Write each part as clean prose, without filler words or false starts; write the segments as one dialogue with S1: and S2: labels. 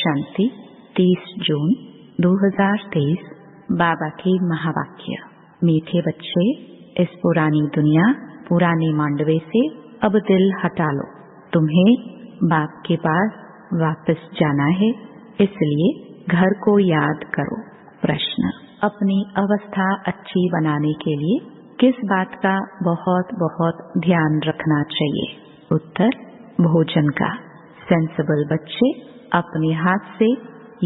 S1: शांति 30 जून 2023। बाबा की महावाक्य। मीठे बच्चे, इस पुरानी दुनिया, पुराने मांडवे से अब दिल हटा लो। तुम्हें बाप के पास वापस जाना है, इसलिए घर को याद करो। प्रश्न: अपनी अवस्था अच्छी बनाने के लिए किस बात का बहुत बहुत ध्यान रखना चाहिए? उत्तर: भोजन का। सेंसिबल बच्चे अपने हाथ से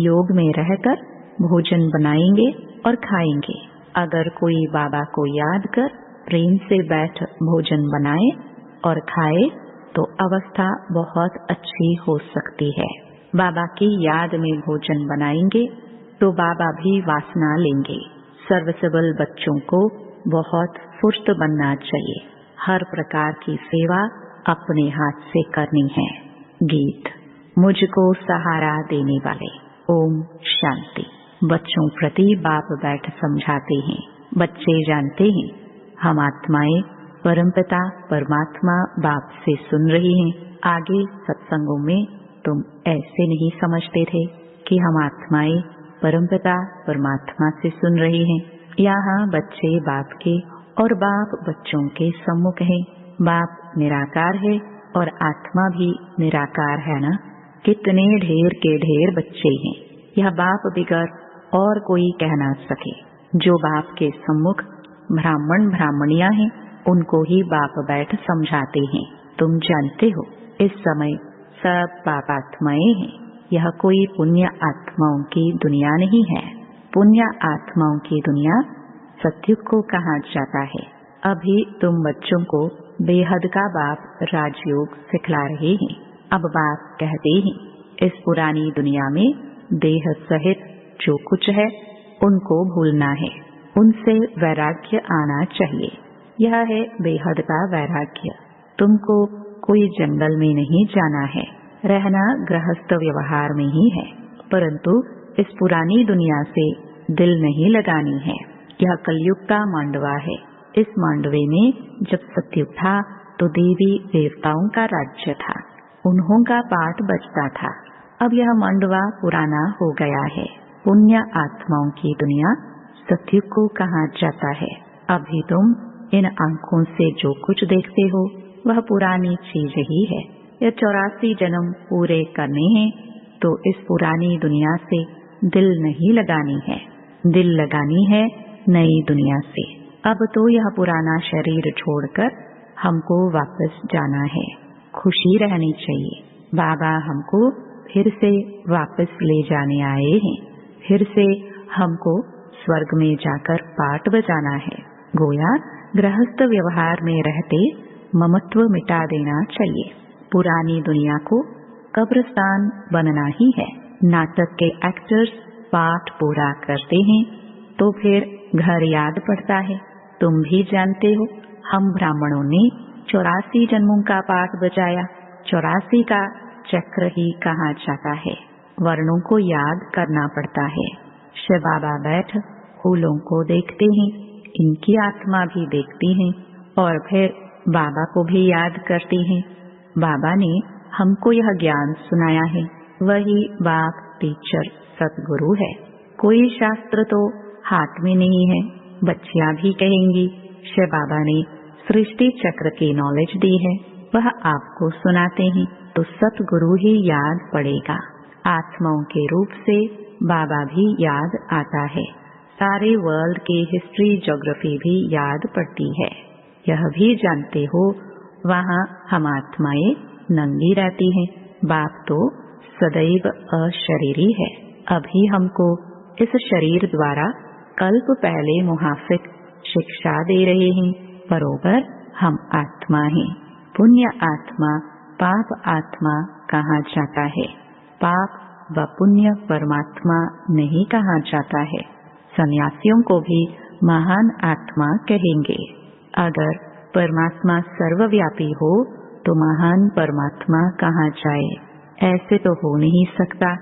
S1: योग में रहकर भोजन बनाएंगे और खाएंगे। अगर कोई बाबा को याद कर प्रेम से बैठ भोजन बनाए और खाए तो अवस्था बहुत अच्छी हो सकती है। बाबा की याद में भोजन बनाएंगे तो बाबा भी वासना लेंगे। सर्विसेबल बच्चों को बहुत फुर्त बनना चाहिए। हर प्रकार की सेवा अपने हाथ से करनी है। गीत। मुझको सहारा देने वाले। ओम शांति। बच्चों प्रति बाप बैठ समझाते हैं। बच्चे जानते हैं हम आत्माएं परमपिता परमात्मा बाप से सुन रही हैं। आगे सत्संगों में तुम ऐसे नहीं समझते थे कि हम आत्माएं परमपिता परमात्मा से सुन रही हैं। यहाँ बच्चे बाप के और बाप बच्चों के सम्मुख हैं। बाप निराकार है और आत्मा भी निराकार है ना। कितने ढेर के ढेर बच्चे हैं, यह बाप बिगर और कोई कह ना सके। जो बाप के सम्मुख ब्राह्मण ब्राह्मणियां हैं, उनको ही बाप बैठ समझाते हैं। तुम जानते हो इस समय सब पाप आत्माएं हैं। यह कोई पुण्य आत्माओं की दुनिया नहीं है। पुण्य आत्माओं की दुनिया सत्युग को कहा जाता है। अभी तुम बच्चों को बेहद का बाप राजयोग सिखला रहे हैं। अब बाप कहते हैं इस पुरानी दुनिया में देह सहित जो कुछ है उनको भूलना है, उनसे वैराग्य आना चाहिए। यह है बेहद का वैराग्य। तुमको कोई जंगल में नहीं जाना है, रहना गृहस्थ व्यवहार में ही है, परंतु इस पुरानी दुनिया से दिल नहीं लगानी है। यह कलयुग का मांडवा है। इस मांडवे में जब सत्युग था तो देवी देवताओं का राज्य था, उन्हों का पाठ बजता था। अब यह मांडवा पुराना हो गया है। पुण्य आत्माओं की दुनिया सत्युग को कहा जाता है। अभी तुम इन आंखों से जो कुछ देखते हो वह पुरानी चीज ही है। यह 84 जन्म पूरे करने हैं तो इस पुरानी दुनिया से दिल नहीं लगानी है, दिल लगानी है नई दुनिया से। अब तो यह पुराना शरीर छोड़कर हमको वापस जाना है। खुशी रहनी चाहिए। बाबा हमको फिर से वापस ले जाने आए हैं। फिर से हमको स्वर्ग में जाकर पाठ बजाना है। गोया गृहस्थ व्यवहार में रहते ममत्व मिटा देना चाहिए। पुरानी दुनिया को कब्रिस्तान बनना ही है। नाटक के एक्टर्स पाठ पूरा करते हैं तो फिर घर याद पड़ता है। तुम भी जानते हो हम ब्राह्मणों ने 84 जन्मों का पाठ बजाया। 84 का चक्र ही कहा जाता है। वर्णों को याद करना पड़ता है। शिव बाबा बैठ फूलों को देखते हैं, इनकी आत्मा भी देखती है और फिर बाबा को भी याद करती हैं। बाबा ने हमको यह ज्ञान सुनाया है। वही बाप टीचर सतगुरु है। कोई शास्त्र तो हाथ में नहीं है। बच्चियां भी कहेंगी शिव बाबा ने सृष्टि चक्र की नॉलेज दी है, वह आपको सुनाते हैं तो सतगुरु ही याद पड़ेगा। आत्माओं के रूप से बाबा भी याद आता है। सारे वर्ल्ड की हिस्ट्री ज्योग्राफी भी याद पड़ती है। यह भी जानते हो वहाँ हम आत्माएं नंगी रहती हैं। बाप तो सदैव अशरीरी है। अभी हमको इस शरीर द्वारा कल्प पहले मुहाफिक शिक्षा दे रहे हैं। बरोबर हम आत्मा हैं। पुण्य आत्मा पाप आत्मा कहा जाता है। पाप व पुण्य परमात्मा नहीं कहा जाता है। सन्यासियों को भी महान आत्मा कहेंगे। अगर परमात्मा सर्वव्यापी हो तो महान परमात्मा कहा जाए। ऐसे तो हो नहीं सकता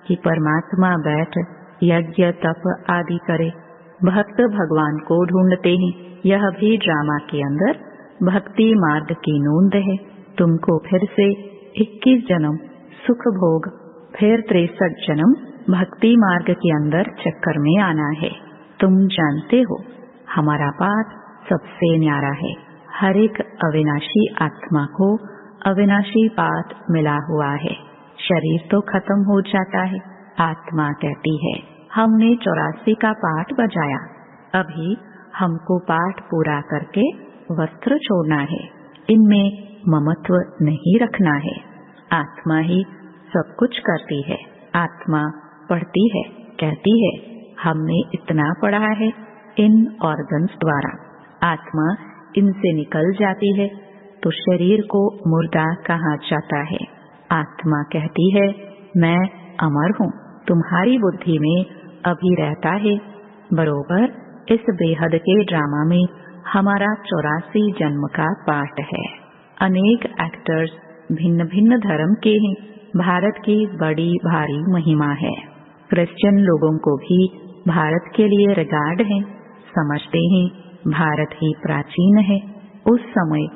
S1: कि परमात्मा बैठ यज्ञ तप आदि करे। भक्त भगवान को ढूंढते हैं। यह भी ड्रामा के अंदर भक्ति मार्ग की नूंद है। तुमको फिर से 21 जन्म सुख भोग फिर 63 जन्म भक्ति मार्ग के अंदर चक्कर में आना है। तुम जानते हो हमारा पाठ सबसे न्यारा है। हर एक अविनाशी आत्मा को अविनाशी पाठ मिला हुआ है। शरीर तो खत्म हो जाता है। आत्मा कहती है हमने 84 का पाठ बजाया, अभी हमको पाठ पूरा करके वस्त्र छोड़ना है। इनमें ममत्व नहीं रखना है। आत्मा ही सब कुछ करती है। आत्मा पढ़ती है, कहती है हमने इतना पढ़ा है इन ऑर्गन्स द्वारा। आत्मा इनसे निकल जाती है तो शरीर को मुर्दा कहा जाता है। आत्मा कहती है मैं अमर हूँ। तुम्हारी बुद्धि में अभी रहता है। बरोबर इस बेहद के ड्रामा में हमारा 84 जन्म का पाठ है। अनेक एक्टर्स भिन्न भिन्न धर्म के हैं। भारत की बड़ी भारी महिमा है। क्रिश्चियन लोगों को भी भारत के लिए रिगार्ड है। समझते हैं भारत ही प्राचीन है। उस समय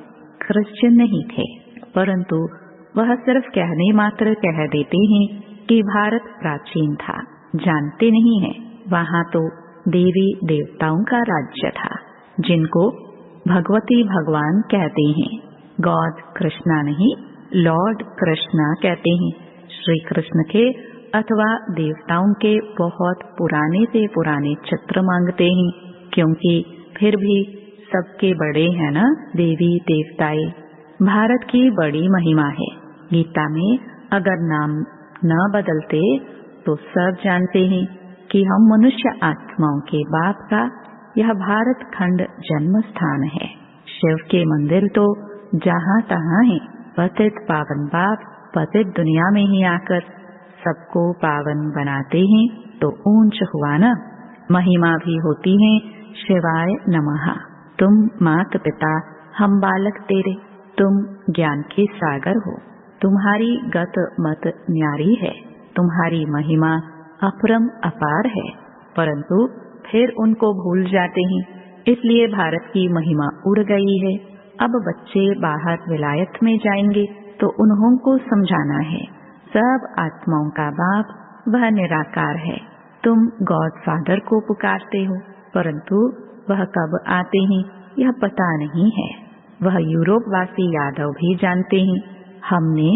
S1: क्रिश्चियन नहीं थे, परंतु वह सिर्फ कहने मात्र कह देते हैं कि भारत प्राचीन था। जानते नहीं है वहाँ तो देवी देवताओं का राज्य था, जिनको भगवती भगवान कहते हैं। गॉड कृष्णा नहीं, लॉर्ड कृष्णा कहते हैं। श्री कृष्ण के अथवा देवताओं के बहुत पुराने से पुराने चित्र मांगते हैं, क्योंकि फिर भी सबके बड़े हैं ना देवी देवताएं। भारत की बड़ी महिमा है। गीता में अगर नाम न बदलते तो सब जानते हैं कि हम मनुष्य आत्माओं के बाप का यह भारत खंड जन्म स्थान है। शिव के मंदिर तो जहाँ तहाँ है। पतित पावन बाप पतित दुनिया में ही आकर सबको पावन बनाते हैं तो ऊंच हुआ ना। महिमा भी होती है शिवाय नमः। तुम मात पिता, हम बालक तेरे। तुम ज्ञान के सागर हो। तुम्हारी गत मत न्यारी है। तुम्हारी महिमा अपरम अपार है, परंतु फिर उनको भूल जाते हैं। इसलिए भारत की महिमा उड़ गई है। अब बच्चे बाहर विलायत में जाएंगे तो उन्हों को समझाना है सब आत्माओं का बाप वह निराकार है। तुम गॉड फादर को पुकारते हो, परंतु वह कब आते हैं यह पता नहीं है। वह यूरोप वासी यादव भी जानते हैं। हमने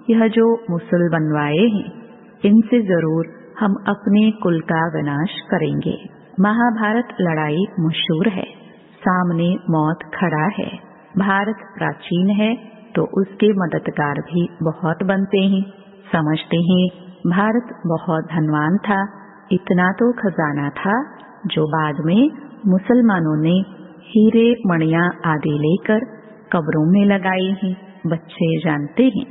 S1: यह जो मुसल बनवाए हैं, इनसे जरूर हम अपने कुल का विनाश करेंगे। महाभारत लड़ाई मशहूर है। सामने मौत खड़ा है। भारत प्राचीन है तो उसके मददगार भी बहुत बनते हैं। समझते हैं भारत बहुत धनवान था। इतना तो खजाना था जो बाद में मुसलमानों ने हीरे मणियां आदि लेकर कब्रों में लगाए हैं। बच्चे जानते हैं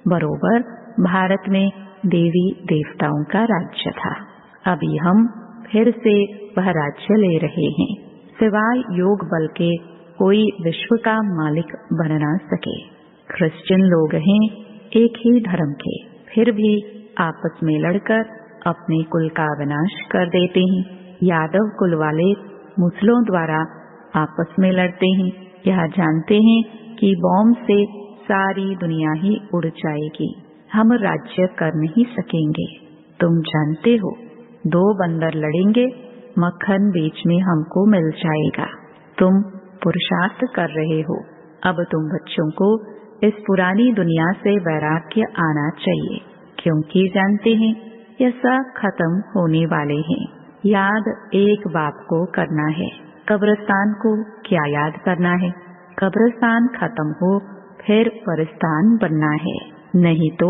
S1: बरोबर भारत में देवी देवताओं का राज्य था। अभी हम फिर से वह राज्य ले रहे हैं। सिवाय योग बल के कोई विश्व का मालिक बन ना सके। क्रिश्चियन लोग हैं एक ही धर्म के, फिर भी आपस में लड़कर अपने कुल का विनाश कर देते हैं। यादव कुल वाले मुसलों द्वारा आपस में लड़ते हैं। यह जानते हैं कि बॉम्ब से सारी दुनिया ही उड़ जाएगी। हम राज्य कर नहीं सकेंगे। तुम जानते हो 2 बंदर लड़ेंगे, मक्खन बीच में हमको मिल जाएगा। तुम पुरुषार्थ कर रहे हो। अब तुम बच्चों को इस पुरानी दुनिया से वैराग्य आना चाहिए, क्योंकि जानते हैं यह सब खत्म होने वाले हैं। याद एक बाप को करना है। कब्रिस्तान को क्या याद करना है? कब्रिस्तान खत्म हो फिर परिस्तान बनना है। नहीं तो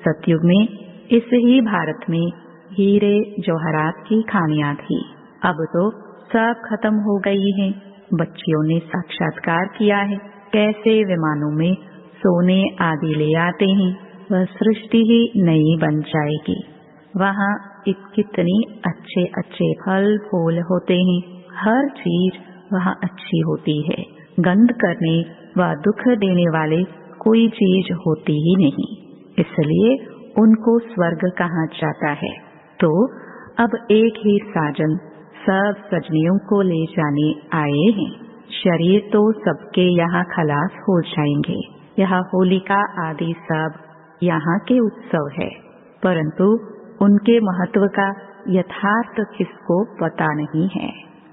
S1: सतयुग में इस ही भारत में हीरे जवाहरात की खानियां थी। अब तो सब खत्म हो गई हैं। बच्चियों ने साक्षात्कार किया है कैसे विमानों में सोने आदि ले आते हैं। वह सृष्टि ही नई बन जाएगी। वहाँ कितनी अच्छे अच्छे फल फूल होते हैं। हर चीज वहाँ अच्छी होती है। गंध करने व दुख देने वाले कोई चीज होती ही नहीं, इसलिए उनको स्वर्ग कहा जाता है। तो अब एक ही साजन सब सजनियों को ले जाने आए हैं। शरीर तो सबके यहाँ खलास हो जाएंगे। यह होलिका आदि सब यहाँ के उत्सव है। परंतु उनके महत्व का यथार्थ किसको पता नहीं है।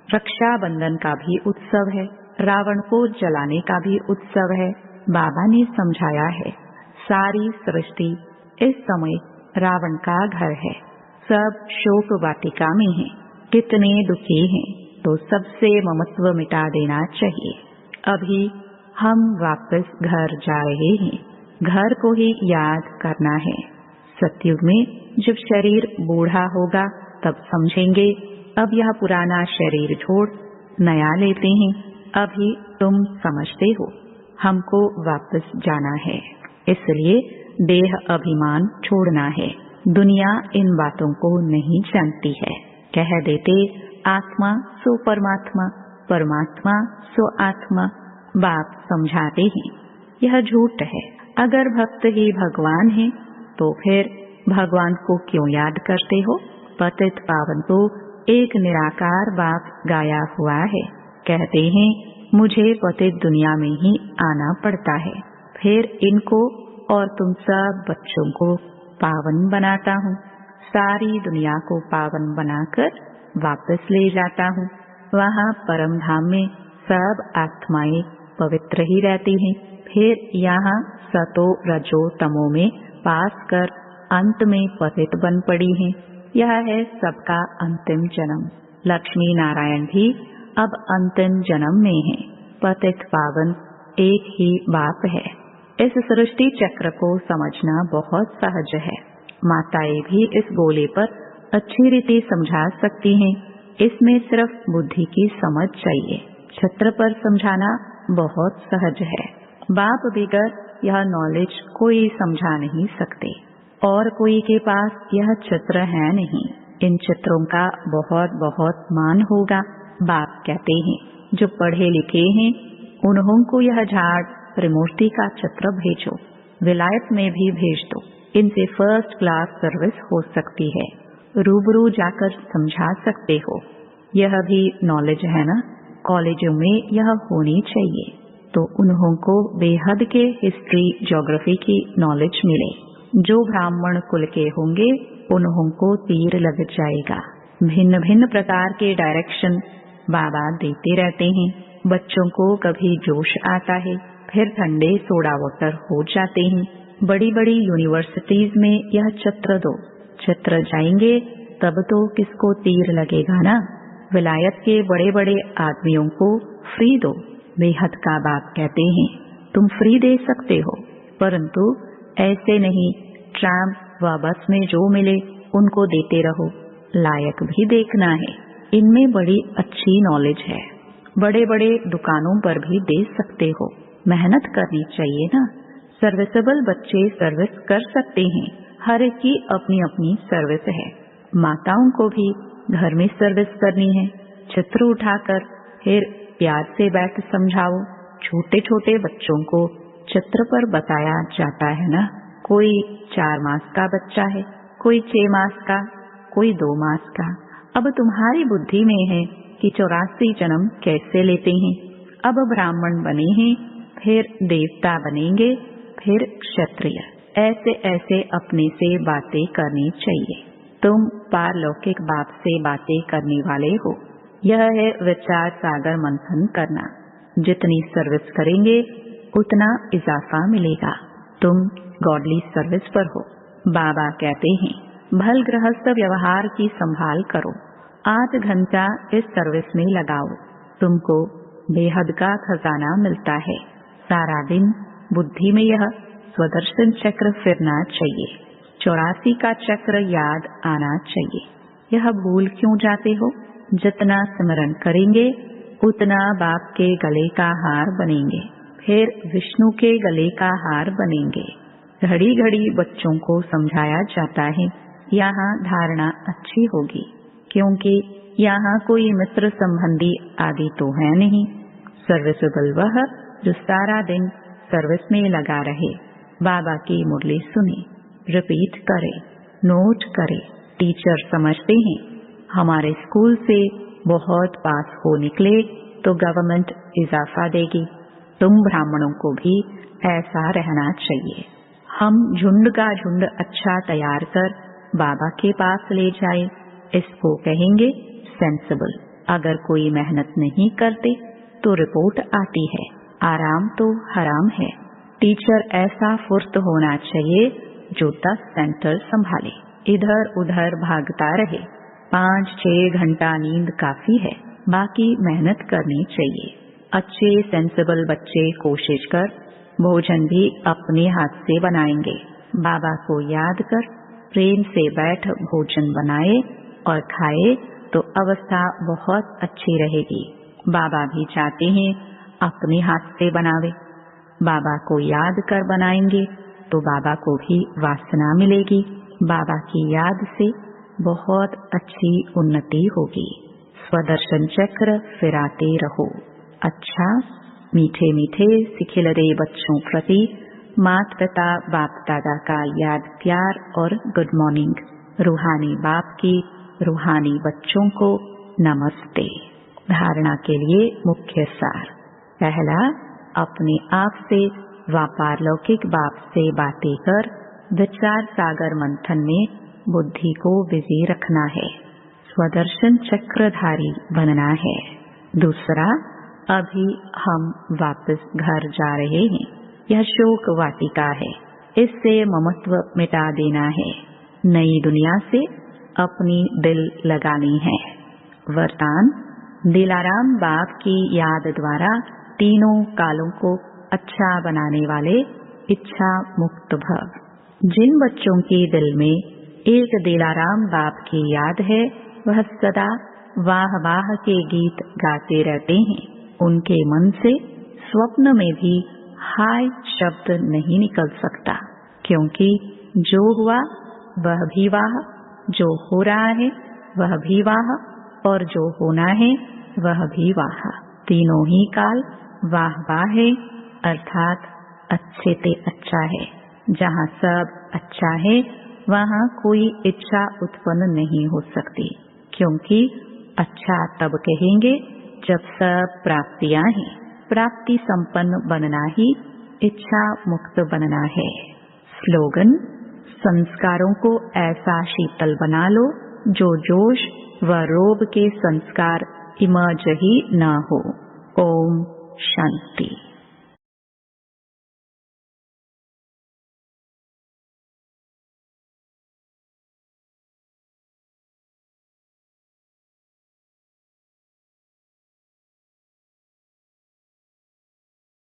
S1: रक्षाबंधन का भी उत्सव है, रावण को जलाने का भी उत्सव है। बाबा ने समझाया है, सारी सृष्टि इस समय रावण का घर है। सब शोक वाटिका में हैं, कितने दुखी हैं, तो सबसे ममत्व मिटा देना चाहिए। अभी हम वापस घर जा रहे हैं, घर को ही याद करना है। सतयुग में जब शरीर बूढ़ा होगा तब समझेंगे अब यह पुराना शरीर छोड़ नया लेते हैं। अभी तुम समझते हो हमको वापस जाना है, इसलिए देह अभिमान छोड़ना है। दुनिया इन बातों को नहीं जानती है। कह देते आत्मा सो परमात्मा, परमात्मा सो आत्मा। बाप समझाते हैं यह झूठ है। अगर भक्त ही भगवान है तो फिर भगवान को क्यों याद करते हो। पतित पावन तो एक निराकार बाप गाया हुआ है। कहते हैं मुझे पतित दुनिया में ही आना पड़ता है, फिर इनको और तुम सब बच्चों को पावन बनाता हूँ। सारी दुनिया को पावन बनाकर वापस ले जाता हूँ। वहाँ परम धाम में सब आत्माएं पवित्र ही रहती हैं। फिर यहाँ सतो रजो तमो में पास कर अंत में पतित बन पड़ी हैं। यह है सबका अंतिम जन्म। लक्ष्मी नारायण भी अब अंतिम जन्म में हैं। पतित पावन एक ही बाप है। इस सृष्टि चक्र को समझना बहुत सहज है। माताएं भी इस गोले पर अच्छी रीति समझा सकती हैं। इसमें सिर्फ बुद्धि की समझ चाहिए। छत्र पर समझाना बहुत सहज है। बाप बिगर यह नॉलेज कोई समझा नहीं सकते, और कोई के पास यह चित्र है नहीं। इन चित्रों का बहुत बहुत मान होगा। बाप कहते हैं जो पढ़े लिखे हैं उन्हों को यह झाड़ त्रिमूर्ति का चित्र भेजो, विलायत में भी भेज दो। इनसे फर्स्ट क्लास सर्विस हो सकती है। रूबरू जाकर समझा सकते हो। यह भी नॉलेज है ना। कॉलेजों में यह होनी चाहिए तो उन्हों को बेहद के हिस्ट्री ज्योग्राफी की नॉलेज मिले। जो ब्राह्मण कुल के होंगे उन्हों को तीर लग जाएगा। भिन्न भिन्न प्रकार के डायरेक्शन बाबा देते रहते हैं। बच्चों को कभी जोश आता है, फिर ठंडे सोडा वाटर हो जाते हैं। बड़ी बड़ी यूनिवर्सिटीज में यह चित्र दो। चित्र जाएंगे तब तो किसको तीर लगेगा ना। विलायत के बड़े बड़े आदमियों को फ्री दो। बेहद का बाप कहते हैं तुम फ्री दे सकते हो, परंतु ऐसे नहीं ट्राम व बस में जो मिले उनको देते रहो। लायक भी देखना है। इनमें बड़ी अच्छी नॉलेज है। बड़े बड़े दुकानों पर भी दे सकते हो। मेहनत करनी चाहिए ना। सर्विसेबल बच्चे सर्विस कर सकते हैं। हर एक की अपनी अपनी सर्विस है। माताओं को भी घर में सर्विस करनी है। चित्र उठाकर फिर प्यार से बैठ समझाओ। छोटे छोटे बच्चों को चित्र पर बताया जाता है ना। कोई 4 मास का बच्चा है, कोई 6 मास का, कोई 2 मास का। अब तुम्हारी बुद्धि में है कि 84 जन्म कैसे लेते हैं। अब ब्राह्मण बने हैं, फिर देवता बनेंगे, फिर क्षत्रिय। ऐसे ऐसे अपने से बातें करनी चाहिए। तुम पारलौकिक बाप से बातें करने वाले हो। यह है विचार सागर मंथन करना। जितनी सर्विस करेंगे उतना इजाफा मिलेगा। तुम गॉडली सर्विस पर हो। बाबा कहते हैं भल गृहस्थ व्यवहार की संभाल करो। 8 घंटा इस सर्विस में लगाओ। तुमको बेहद का खजाना मिलता है। सारा दिन बुद्धि में यह स्वदर्शन चक्र फिरना चाहिए। 84 का चक्र याद आना चाहिए। यह भूल क्यों जाते हो। जितना स्मरण करेंगे उतना बाप के गले का हार बनेंगे, फिर विष्णु के गले का हार बनेंगे। घड़ी घड़ी बच्चों को समझाया जाता है। यहाँ धारणा अच्छी होगी, क्योंकि यहाँ कोई मित्र संबंधी आदि तो है नहीं। सर्विसेबल वह जो सारा दिन सर्विस में लगा रहे। बाबा की मुरली सुने, रिपीट करे, नोट करे। टीचर समझते हैं हमारे स्कूल से बहुत पास हो निकले तो गवर्नमेंट इजाफा देगी। तुम ब्राह्मणों को भी ऐसा रहना चाहिए। हम झुंड का झुंड अच्छा तैयार कर बाबा के पास ले जाए, इसको कहेंगे सेंसिबल। अगर कोई मेहनत नहीं करते तो रिपोर्ट आती है आराम तो हराम है। टीचर ऐसा फुर्त होना चाहिए जो 10 सेंटर संभाले, इधर उधर भागता रहे। 5-6 घंटा नींद काफी है, बाकी मेहनत करनी चाहिए। अच्छे सेंसिबल बच्चे कोशिश कर भोजन भी अपने हाथ से बनाएंगे। बाबा को याद कर प्रेम से बैठ भोजन बनाए और खाए तो अवस्था बहुत अच्छी रहेगी। बाबा भी चाहते हैं अपने हाथ से बनावे। बाबा को याद कर बनाएंगे तो बाबा को भी वासना मिलेगी। बाबा की याद से बहुत अच्छी उन्नति होगी। स्वदर्शन चक्र फिराते रहो। अच्छा, मीठे मीठे सिखिलरे बच्चों प्रति माता पिता बाप दादा का याद प्यार और गुड मॉर्निंग। रूहानी बाप की रूहानी बच्चों को नमस्ते। धारणा के लिए मुख्य सार। पहला, अपने आप से व पारलौकिक बाप से बातें कर विचार सागर मंथन में बुद्धि को बिजी रखना है। स्वदर्शन चक्रधारी बनना है। दूसरा, अभी हम वापस घर जा रहे हैं। यह शोक वाटिका है, इससे ममत्व मिटा देना है। नई दुनिया से अपनी दिल लगानी है। वरदान, दिलाराम बाप की याद द्वारा तीनों कालों को अच्छा बनाने वाले इच्छा मुक्त भव। जिन बच्चों के दिल में एक दिलाराम बाप की याद है, वह सदा वाह वाह के गीत गाते रहते हैं। उनके मन से स्वप्न में भी हाय शब्द नहीं निकल सकता, क्योंकि जो हुआ वह भी वाह, जो हो रहा है वह भी वाह, और जो होना है वह भी वाह। तीनों ही काल वाह वाह है, अर्थात अच्छे ते अच्छा है। जहाँ सब अच्छा है वहाँ कोई इच्छा उत्पन्न नहीं हो सकती, क्योंकि अच्छा तब कहेंगे जब सब प्राप्तियां हैं। प्राप्ति संपन्न बनना ही इच्छा मुक्त बनना है। स्लोगन, संस्कारों को ऐसा शीतल बना लो जो जोश व रोब के संस्कार इमर्ज ही न हो। ओम शांति।